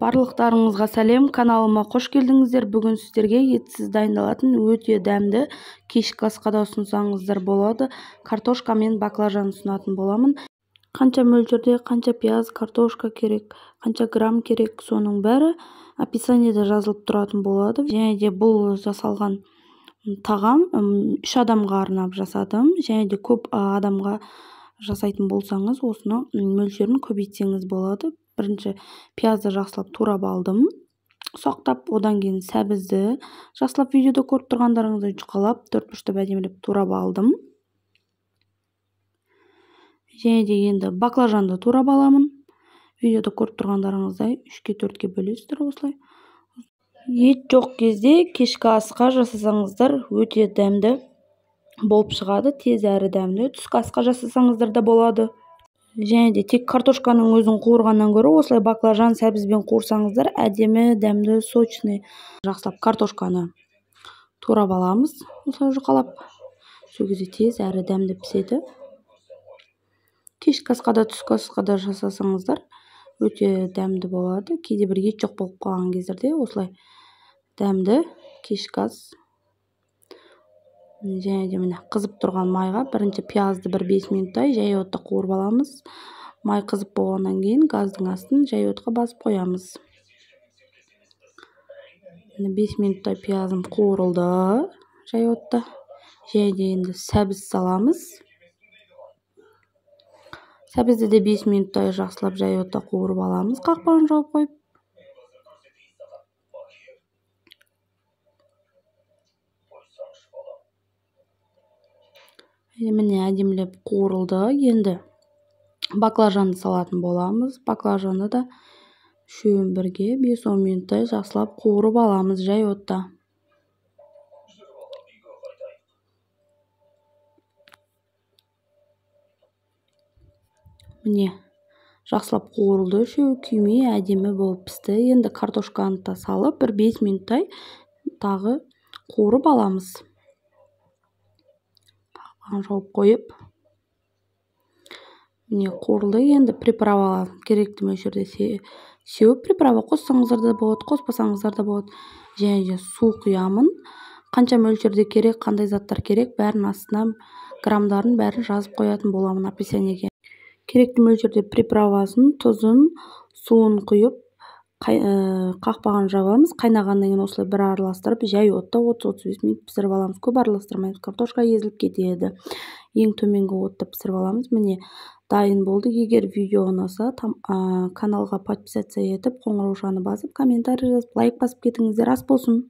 Барлықтарыңызға сәлем, каналыма қош келдіңіздер. Бүгін сіздерге етсіз дайындалатын өте дәмді кешкі асқа да ұсынсаңыздар болады. Картошка мен баклажан ұсынатын боламын. Қанша мөлшерде, қанша пияз, картошка керек, қанша грамм керек, соның бәрі описаниеде жазылып тұратын болады. Және де бұл жасалған тағам 3 адамға арнап жасадым. Және де көп адамға жасайтын болсаңыз, осыны мөлшерін көбейтсеңіз болады. Бірінші пиязды жақсылап турап алдым, ұсақтап, одан кейін сәбізді жақсылап видеода көріп тұрғандарыңыздай жұқалап, төрт-бұрыштап әдемілеп турап алдым. Және де енді баклажанды турап аламын. Видеода көріп тұрғандарыңыздай 3-ке 4-ке бөлесіздер осылай. Ет жоқ кезде кешкі асқа жасасаңыздар өте дәмді болып шығады, тез әрі дәмді. Түскі асқа жасасаңыздар да болады. Және де тек картошканың өзін қуырғаннан гөрі осылай баклажан сәбізбен қуырсаңыздар әдемі, дәмді, сочный. Жақсылап картошканы турап аламыз, осылай жұқалап. Сол кезде тез әрі дәмді піседі. Кешкі асқа да, түскі асқа да жасасаңыздар өте дәмді болады. Кейде бір ет жоқ болып қалған кездерде осылай дәмді кешкі ас. Және де міне қызып тұрған майға бірінші пиязды 5 минуттай жай отта қуырып аламыз. Май қызып болғаннан кейін газдың астын жай отқа басып қоямыз. 5 минуттай пиязым қуырылды жай отта. Және де енді сәбіз саламыз. Сәбізді де 5 минуттай жақсылап жай отта қуырып аламыз, қақпағын жауып қойып. Міне әдемілеп қуырылды. Енді баклажанды салатын боламыз. Баклажанды да үшеуін бірге 5-10 минуттай жақсылап қуырып аламыз жай отта. Міне жақсылап қуырылды, үшеуі күймей әдемі болып пісті. Енді картошканы да салып 5 минуттай тағы қуырып аламыз. Жауып қойып, міне қуырылды. Енді приправа керекті мөлшерде сеуіп приправа қоссаңыздар да болады, қоспасаңыздар да болады. Және де су құямын. Қанша мөлшерде керек, қандай заттар керек, бәрін астына граммдарын бәрін жазып қоятын боламын описаниеге. Керекті мөлшерде приправасын, тұзын, суын құйып, қақпағын жабамыз. Қайнағаннан кейін осылай бір араластырып, жай отта 30-35 минут пісіріп аламыз. Көп араластырмаймыз, картошка езіліп кетеді. Ең төменгі отта пісіріп аламыз. Міне дайын болды. Егер видео ұнаса, каналға подписаться етіп, қоңыраушаны басып, комментарий жазып, лайк басып кетіңіздер, ас болсын.